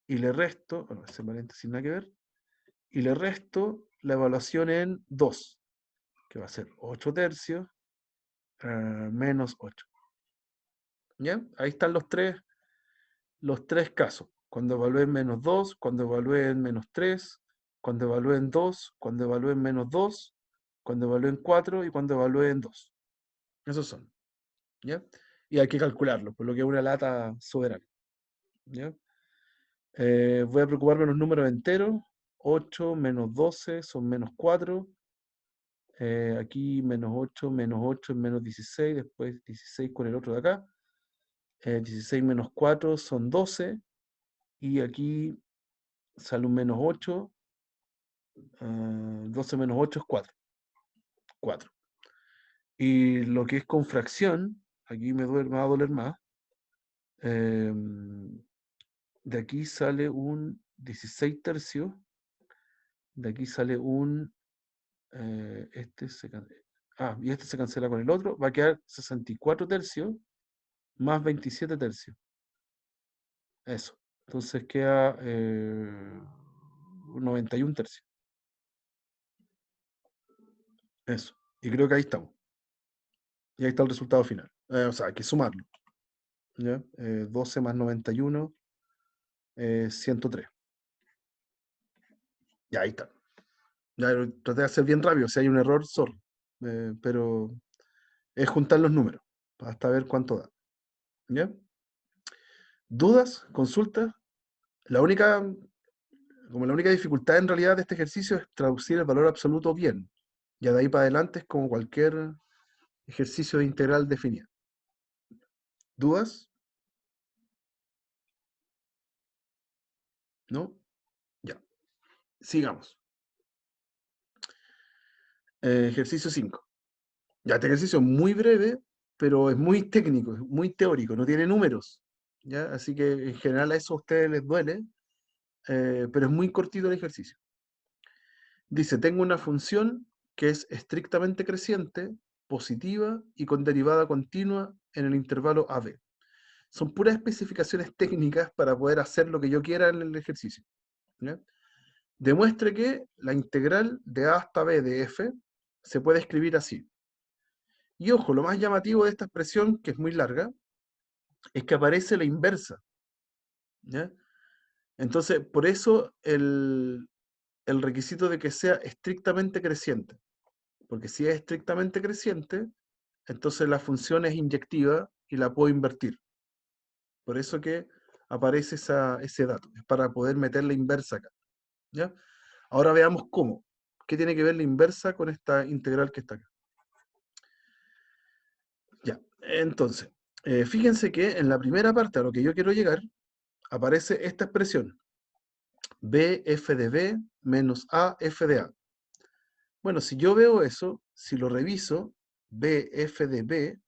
y le resto, bueno, ese paréntesis nada que ver, y le resto la evaluación en 2, que va a ser 8 tercios, menos 8. ¿Ya? Ahí están los tres casos. Cuando evalué en menos 2, cuando evalué en menos 3, cuando evalué en 2, cuando evalué en menos 2, cuando evalué en 4 y cuando evalué en 2. Esos son. ¿Ya? Y hay que calcularlo, por lo que es una lata soberana. ¿Ya? Voy a preocuparme de los números enteros. 8 menos 12 son menos 4. Aquí menos 8 es menos 16, después 16 con el otro de acá. 16 menos 4 son 12. Y aquí sale un menos 8. 12 menos 8 es 4. 4. Y lo que es con fracción, aquí me va a doler más. De aquí sale un 16 tercios. De aquí sale un... y este se cancela con el otro. Va a quedar 64 tercios más 27 tercios. Eso. Entonces queda 91 tercios. Eso. Y creo que ahí estamos. Y ahí está el resultado final. O sea, hay que sumarlo. ¿Ya? 12 más 91, 103. Ya, ahí está. Ya traté de hacer bien rápido. Si hay un error, sorry. Pero es juntar los números hasta ver cuánto da. ¿Ya? ¿Dudas? ¿Consultas? La única dificultad en realidad de este ejercicio es traducir el valor absoluto bien. Ya de ahí para adelante es como cualquier ejercicio de integral definido. ¿Dudas? ¿No? Ya. Sigamos. Ejercicio 5. Ya, este ejercicio es muy breve, pero es muy técnico, es muy teórico, no tiene números. ¿Ya? Así que en general a eso a ustedes les duele, pero es muy cortito el ejercicio. Dice, tengo una función que es estrictamente creciente, positiva y con derivada continua en el intervalo AB. son puras especificaciones técnicas para poder hacer lo que yo quiera en el ejercicio. ¿Ya? Demuestre que la integral de a hasta b de f se puede escribir así. Y ojo, lo más llamativo de esta expresión, que es muy larga, es que aparece la inversa. ¿Ya? Entonces, por eso el requisito de que sea estrictamente creciente. Porque si es estrictamente creciente, entonces la función es inyectiva y la puedo invertir. Por eso que aparece ese dato. Es para poder meter la inversa acá. ¿Ya? Ahora veamos cómo. ¿Qué tiene que ver la inversa con esta integral que está acá? Ya, entonces, fíjense que en la primera parte a lo que yo quiero llegar, aparece esta expresión. B f de b menos a f de a. Bueno, si yo veo eso, si lo reviso, b f de b,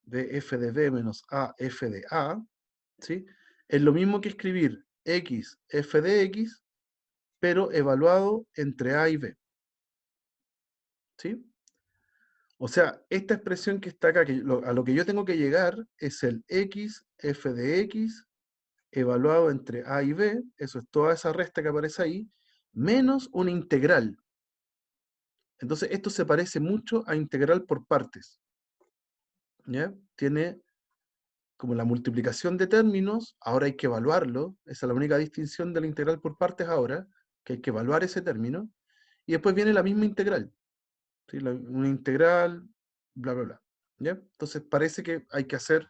b f de b menos a f de a, ¿sí? Es lo mismo que escribir x f de x, pero evaluado entre a y b. ¿Sí? O sea, esta expresión que está acá, a lo que yo tengo que llegar, es el x f de x evaluado entre a y b, eso es toda esa resta que aparece ahí, menos una integral. Entonces, esto se parece mucho a integral por partes. ¿Ya? Tiene como la multiplicación de términos, ahora hay que evaluarlo, esa es la única distinción de la integral por partes ahora, que hay que evaluar ese término, y después viene la misma integral, ¿sí? Una integral, bla, bla, bla. ¿Ya? Entonces parece que hay que hacer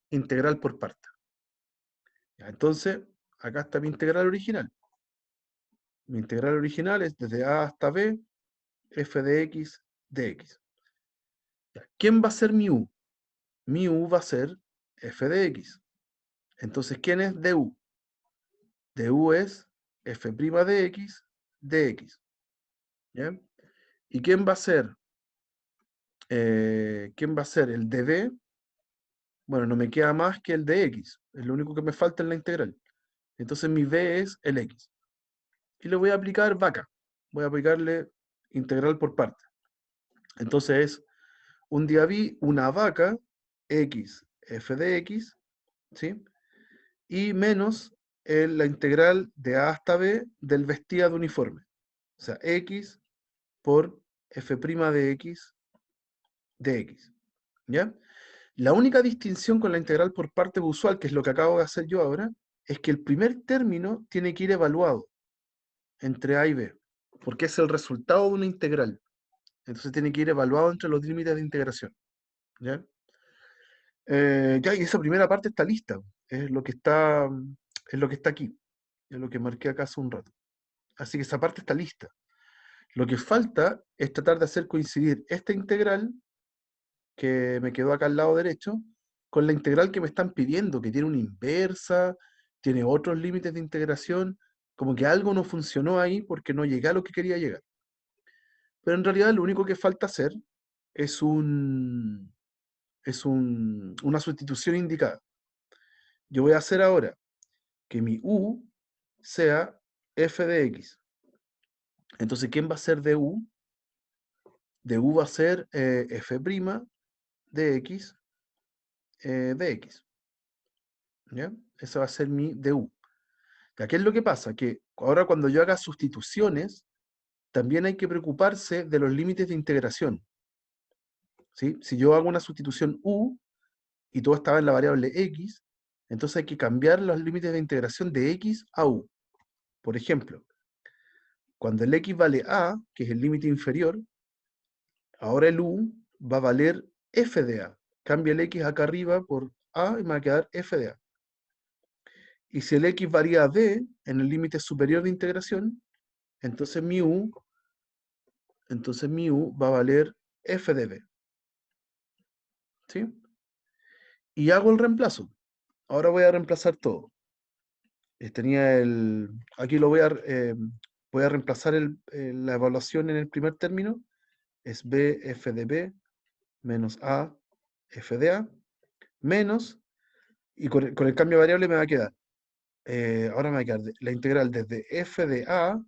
integral por partes. Ya, entonces, acá está mi integral original. Mi integral original es desde a hasta b, f de x dx. Ya, ¿quién va a ser mi u? Mi u va a ser f de x. Entonces, ¿quién es du? Du es f' de x dx. ¿Ya? ¿Y quién va a ser? ¿Quién va a ser el db? Bueno, no me queda más que el de x. Es lo único que me falta en la integral. Entonces mi b es el x. Y le voy a aplicar vaca. Voy a aplicarle integral por parte. Entonces es un día vi una vaca x f de x, ¿sí? Y menos la integral de a hasta b del vestida de uniforme. O sea, x por f' de x dx. ¿Ya? La única distinción con la integral por partes usual, que es lo que acabo de hacer yo ahora, es que el primer término tiene que ir evaluado entre a y b, porque es el resultado de una integral. Entonces tiene que ir evaluado entre los límites de integración. ¿Ya? Ya, y esa primera parte está lista. Es lo que está, es lo que está aquí. Es lo que marqué acá hace un rato. Así que esa parte está lista. Lo que falta es tratar de hacer coincidir esta integral, que me quedó acá al lado derecho, con la integral que me están pidiendo, que tiene una inversa, tiene otros límites de integración, como que algo no funcionó ahí porque no llegué a lo que quería llegar. Pero en realidad lo único que falta hacer es una sustitución indicada. Yo voy a hacer ahora que mi u sea f de x. Entonces, ¿quién va a ser de u? De u va a ser f' de x de x. ¿Ya? Esa va a ser mi du. ¿Ya? ¿Qué es lo que pasa? Que ahora cuando yo haga sustituciones, también hay que preocuparse de los límites de integración. ¿Sí? Si yo hago una sustitución u y todo estaba en la variable x, entonces hay que cambiar los límites de integración de x a u. Por ejemplo, cuando el x vale a, que es el límite inferior, ahora el u va a valer f de a. Cambia el x acá arriba por a y me va a quedar f de a. Y si el x varía a b en el límite superior de integración, entonces mi u va a valer f de b. ¿Sí? Y hago el reemplazo. Ahora voy a reemplazar todo. Aquí voy a reemplazar la evaluación en el primer término. Es b f de b menos a f de a menos, y con el cambio de variable me va a quedar, ahora me va a quedar la integral desde f de a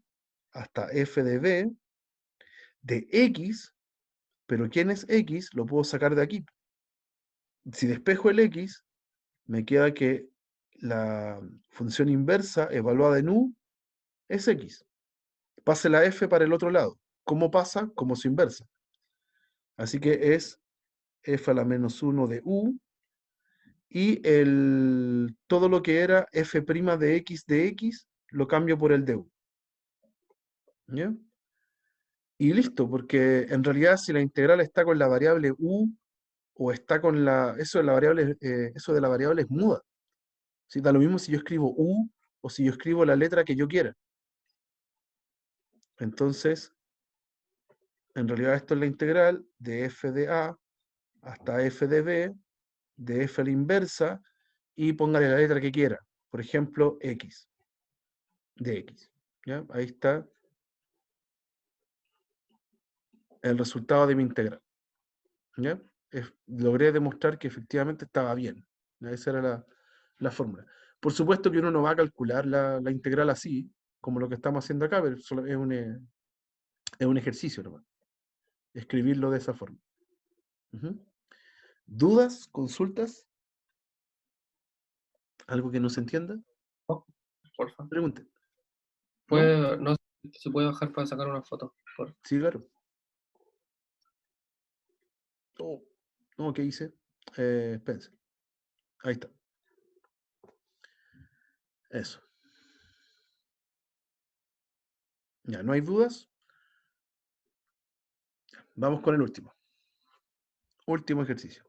hasta f de b de x, pero ¿quién es x? Lo puedo sacar de aquí. Si despejo el x, me queda que la función inversa evaluada en u es x. Pase la f para el otro lado. ¿Cómo pasa? Como su inversa. Así que es f a la menos 1 de u, y todo lo que era f' de x lo cambio por el de u. ¿Ya? Y listo, porque en realidad si la integral está con la variable u, o está con eso de la variable, es muda. ¿Sí? Da lo mismo si yo escribo u o si yo escribo la letra que yo quiera. Entonces, en realidad esto es la integral de f de a hasta f de b, de f a la inversa, y póngale la letra que quiera. Por ejemplo, x, de x. ¿Ya? Ahí está el resultado de mi integral. ¿Ya? Logré demostrar que efectivamente estaba bien. ¿Ya? Esa era la fórmula. Por supuesto que uno no va a calcular la integral así, como lo que estamos haciendo acá, pero solo es un ejercicio nomás. Escribirlo de esa forma. Ujú. ¿Dudas? ¿Consultas? ¿Algo que no se entienda? Porfa. Pregunte. ¿No? No sé si se puede bajar para sacar una foto. Porfa. Sí, claro. Oh, no, ¿qué hice? Espérense. Ahí está. Eso. Ya, ¿no hay dudas? Vamos con el último. Último ejercicio.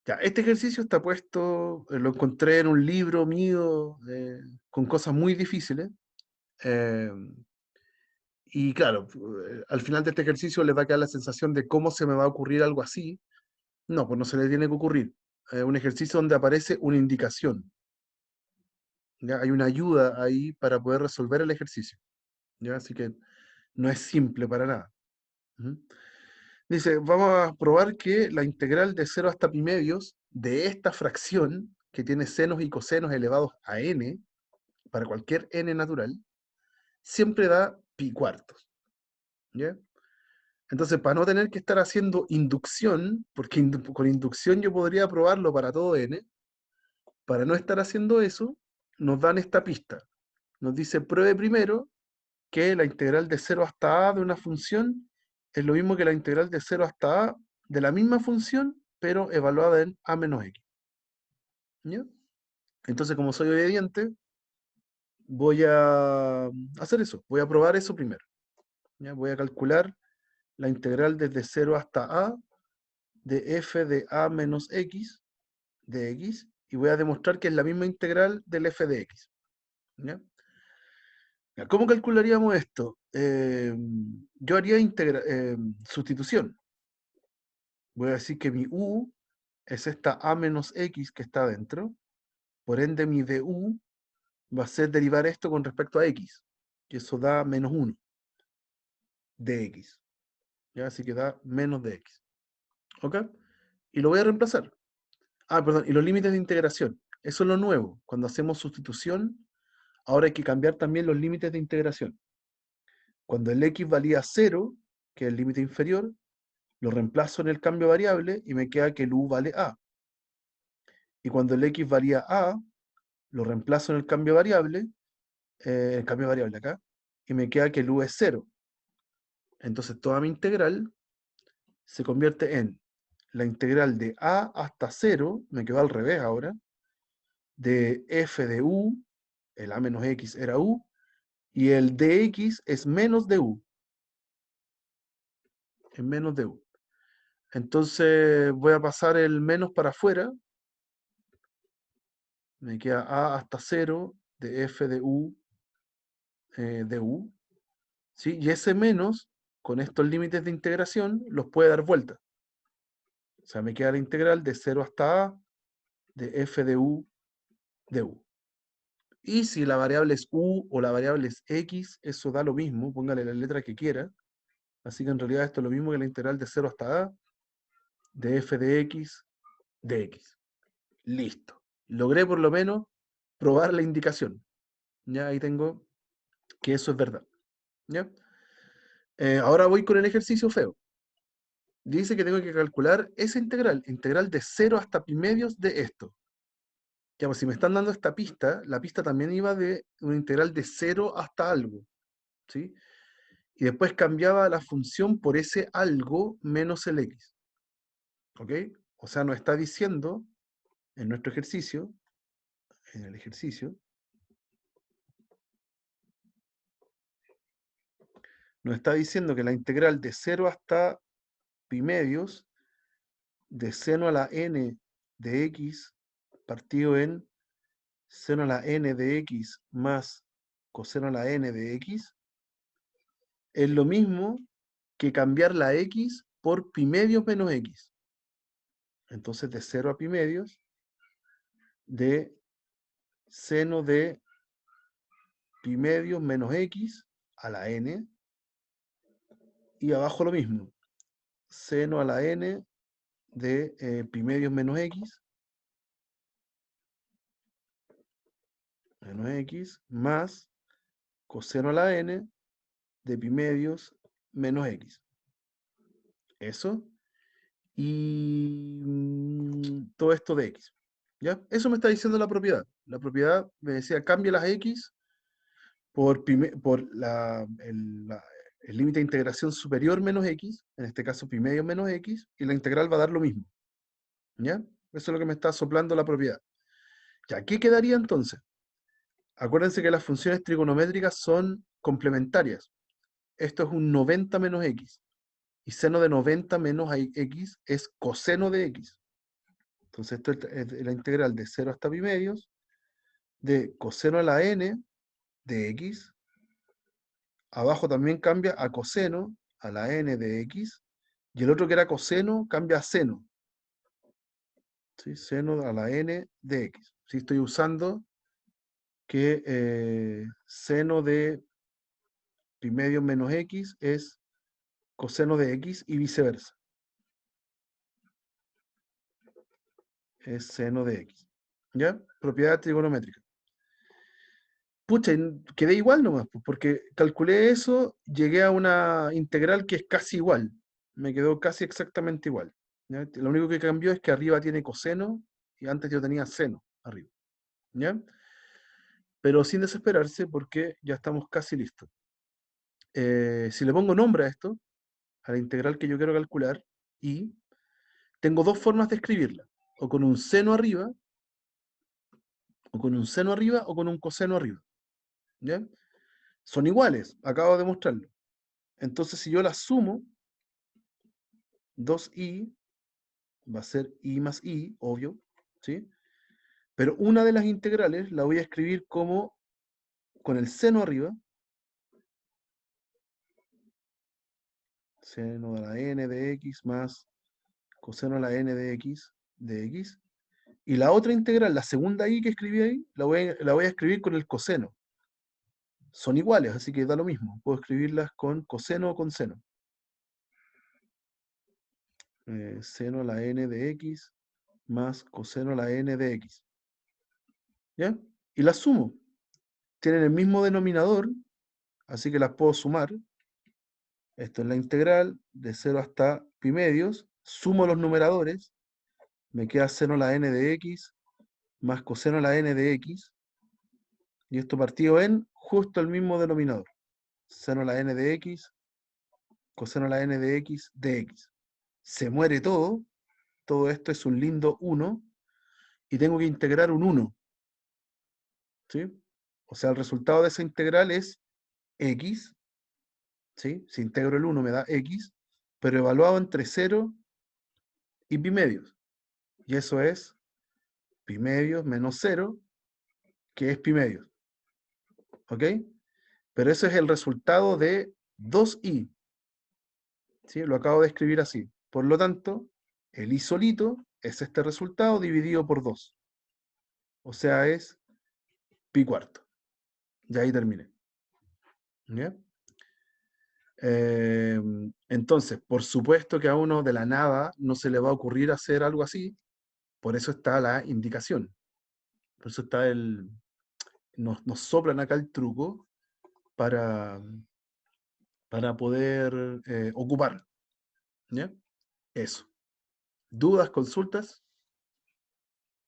Ya, este ejercicio está puesto, lo encontré en un libro mío con cosas muy difíciles. Y claro, al final de este ejercicio les va a quedar la sensación de cómo se me va a ocurrir algo así. No, pues no se le tiene que ocurrir. Un ejercicio donde aparece una indicación. ¿Ya? Hay una ayuda ahí para poder resolver el ejercicio. ¿Ya? Así que no es simple para nada. Ujú. Dice, vamos a probar que la integral de 0 hasta pi medios de esta fracción, que tiene senos y cosenos elevados a n, para cualquier n natural, siempre da pi cuartos. ¿Ya? Entonces, para no tener que estar haciendo inducción, porque con inducción yo podría probarlo para todo n, para no estar haciendo eso, nos dan esta pista. Nos dice, pruebe primero que la integral de 0 hasta a de una función es lo mismo que la integral de 0 hasta a de la misma función, pero evaluada en a menos x. ¿Ya? Entonces, como soy obediente, voy a hacer eso. Voy a probar eso primero. ¿Ya? Voy a calcular la integral desde 0 hasta a de f de a menos x de x, y voy a demostrar que es la misma integral del f de x. ¿Ya? ¿Cómo calcularíamos esto? Yo haría sustitución. Voy a decir que mi u es esta a menos x que está adentro. Por ende, mi du va a ser derivar esto con respecto a x. Y eso da menos 1 de x. ¿Ya? Así que da menos de x. ¿Ok? Y lo voy a reemplazar. Ah, perdón. Y los límites de integración. Eso es lo nuevo. Cuando hacemos sustitución, ahora hay que cambiar también los límites de integración. Cuando el x valía 0, que es el límite inferior, lo reemplazo en el cambio variable y me queda que el u vale a. Y cuando el x valía a, lo reemplazo en el cambio variable acá, y me queda que el u es 0. Entonces toda mi integral se convierte en la integral de a hasta 0, me quedó al revés ahora, de f de u, el a menos x era u, y el dx es menos de u. Es menos de u. Entonces voy a pasar el menos para afuera. Me queda a hasta 0 de f de u, ¿sí? Y ese menos, con estos límites de integración, los puede dar vuelta. O sea, me queda la integral de 0 hasta a de f de u de u. Y si la variable es u o la variable es x, eso da lo mismo, póngale la letra que quiera. Así que en realidad esto es lo mismo que la integral de 0 hasta a de f de x de x. Listo. Logré por lo menos probar la indicación. Ya ahí tengo que eso es verdad. ¿Ya? Ahora voy con el ejercicio feo. dice que tengo que calcular esa integral de 0 hasta pi medios de esto. Ya, pues si me están dando esta pista, la pista también iba de una integral de 0 hasta algo, ¿sí? Y después cambiaba la función por ese algo menos el x. ¿Ok? O sea, nos está diciendo en nuestro ejercicio, en el ejercicio, nos está diciendo que la integral de 0 hasta pi medios de seno a la n de x partido en seno a la n de x más coseno a la n de x es lo mismo que cambiar la x por pi medios menos x. Entonces de 0 a pi medios de seno de pi medios menos x a la n, y abajo lo mismo, seno a la n de pi medios menos x más coseno a la n de pi medios menos x. Eso. Y todo esto de x. ¿Ya? Eso me está diciendo la propiedad. La propiedad me decía, cambia las x por el límite de integración superior menos x, en este caso pi medios menos x, y la integral va a dar lo mismo. ¿Ya? Eso es lo que me está soplando la propiedad. ¿Ya? ¿Qué quedaría entonces? Acuérdense que las funciones trigonométricas son complementarias. Esto es un 90 menos x. Y seno de 90 menos x es coseno de x. Entonces esto es la integral de 0 hasta pi medios de coseno a la n de x. Abajo también cambia a coseno a la n de x. Y el otro que era coseno cambia a seno. ¿Sí? Seno a la n de x. ¿Sí? Estoy usando que seno de pi medios menos x es coseno de x y viceversa. Es seno de x. ¿Ya? Propiedad trigonométrica. Pucha, quedé igual nomás, pues, porque calculé eso, llegué a una integral que es casi igual. Me quedó casi exactamente igual. ¿Ya? Lo único que cambió es que arriba tiene coseno y antes yo tenía seno arriba. ¿Ya? Pero sin desesperarse porque ya estamos casi listos. Si le pongo nombre a esto, a la integral que yo quiero calcular, y tengo dos formas de escribirla. O con un seno arriba, o con un seno arriba, o con un coseno arriba. ¿Ya? Son iguales, acabo de mostrarlo. Entonces, si yo las sumo, 2i va a ser i más i, obvio, ¿sí? Pero una de las integrales la voy a escribir como con el seno arriba, seno a la n de x más coseno a la n de x, y la otra integral, la segunda i que escribí ahí, la voy a escribir con el coseno. Son iguales, así que da lo mismo. Puedo escribirlas con coseno o con seno. Seno a la n de x más coseno a la n de x. ¿Ya? Y las sumo. Tienen el mismo denominador, así que las puedo sumar. Esto es la integral de 0 hasta pi medios. Sumo los numeradores. Me queda seno a la n de x más coseno a la n de x. Y esto partido en justo el mismo denominador. Seno a la n de x, coseno a la n de x, de x. Se muere todo. Todo esto es un lindo 1. Y tengo que integrar un 1. ¿Sí? O sea, el resultado de esa integral es x. ¿Sí? Si integro el 1 me da x, pero evaluado entre 0 y pi medios. Y eso es pi medios menos 0, que es pi medios. ¿Ok? Pero eso es el resultado de 2i. ¿Sí? Lo acabo de escribir así. Por lo tanto, el i solito es este resultado dividido por 2. O sea, es pi cuarto. Ya ahí terminé. ¿Ya? Entonces, por supuesto que a uno de la nada no se le va a ocurrir hacer algo así, por eso está la indicación. Por eso está nos soplan acá el truco para poder ocupar. ¿Ya? Eso. ¿Dudas, consultas?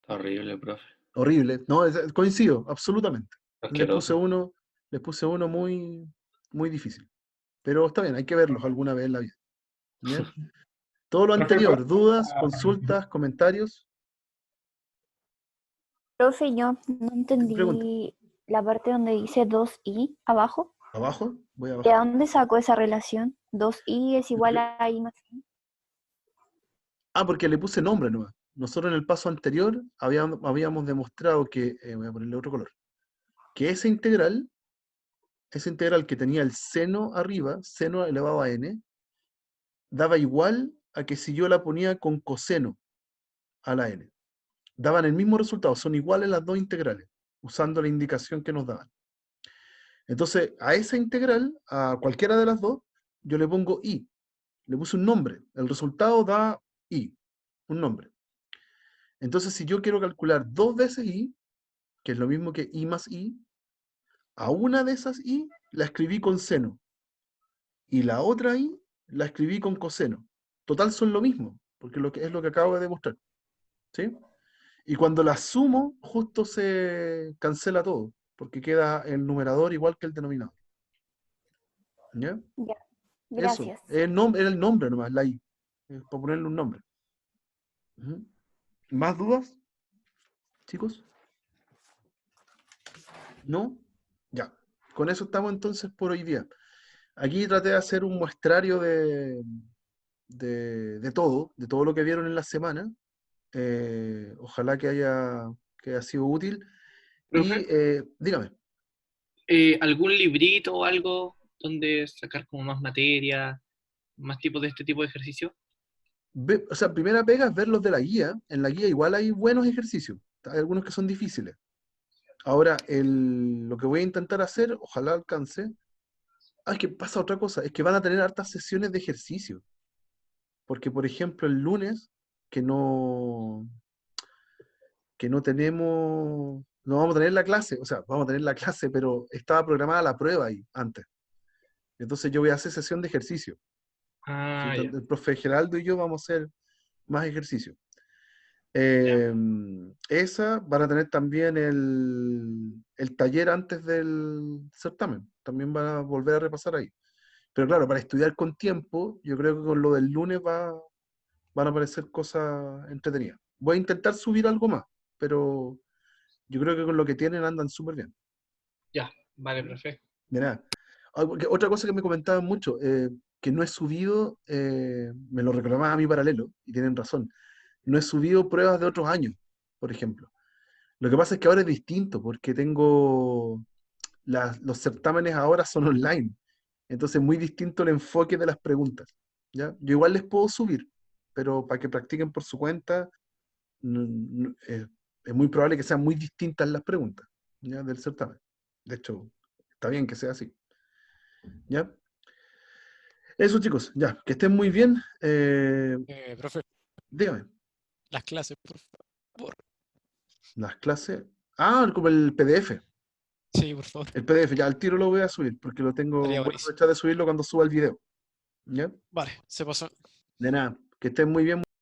Horrible, profe. Horrible. No, coincido, absolutamente. Asqueroso. Les puse uno muy, muy difícil. Pero está bien, hay que verlos alguna vez en la vida. ¿Ya? Todo lo anterior, dudas, consultas, comentarios. Profe, yo no Pregunta. entendí la parte donde dice 2i abajo. Abajo, voy ¿De abajo. dónde sacó esa relación? 2i es igual a i más i. Ah, porque le puse nombre nomás. Nosotros en el paso anterior habíamos demostrado que, voy a ponerle otro color, que esa integral que tenía el seno arriba, seno elevado a n, daba igual a que si yo la ponía con coseno a la n. Daban el mismo resultado, son iguales las dos integrales, usando la indicación que nos daban. Entonces, a esa integral, a cualquiera de las dos, yo le pongo i, le puse un nombre, el resultado da i, un nombre. Entonces, si yo quiero calcular 2 veces i, que es lo mismo que i más i, a una de esas i la escribí con seno, y la otra i la escribí con coseno. Total son lo mismo, porque es lo que acabo de demostrar. ¿Sí? Y cuando las sumo, justo se cancela todo, porque queda el numerador igual que el denominador. ¿Ya? Ya, Eso. gracias. Era el nombre nomás, la i, para ponerle un nombre. Ujú. ¿Más dudas, chicos? ¿No? Ya. Con eso estamos entonces por hoy día. Aquí traté de hacer un muestrario de todo lo que vieron en la semana. Ojalá que haya sido útil. Y Profe, dígame, ¿algún librito o algo donde sacar como más materia, más tipos de este tipo de ejercicio? o sea, primera pega es ver los de la guía. En la guía igual hay buenos ejercicios. Hay algunos que son difíciles. Ahora, lo que voy a intentar hacer, ojalá alcance. Ah, es que pasa otra cosa, es que van a tener hartas sesiones de ejercicio. Porque, por ejemplo, el lunes, que no, que no tenemos, no vamos a tener la clase, o sea, vamos a tener la clase, pero estaba programada la prueba ahí antes. Entonces yo voy a hacer sesión de ejercicio. ¿Sí? Ah, ya. El profe Geraldo y yo vamos a hacer más ejercicio. Esa van a tener también el taller antes del certamen. También van a volver a repasar ahí. Pero claro, para estudiar con tiempo, yo creo que con lo del lunes van a aparecer cosas entretenidas. Voy a intentar subir algo más, pero yo creo que con lo que tienen andan súper bien. Ya, vale, profe. De nada. Otra cosa que me comentaban mucho, que no he subido, me lo reclamaba a mi paralelo, y tienen razón, no he subido pruebas de otros años, por ejemplo. Lo que pasa es que ahora es distinto, porque los certámenes ahora son online, entonces es muy distinto el enfoque de las preguntas. ¿Ya? Yo igual les puedo subir, pero para que practiquen por su cuenta, es muy probable que sean muy distintas las preguntas, ¿ya? Del certamen. De hecho, está bien que sea así. ¿Ya? Eso, chicos, ya, que estén muy bien. Profe, Dígame, las clases, por favor. las clases. Ah, como el PDF. Sí, por favor. El PDF, ya al tiro lo voy a subir, porque Estaría voy a buenísimo. aprovechar de subirlo cuando suba el video. ¿Ya? Vale, se pasó. De nada, que estén muy bien.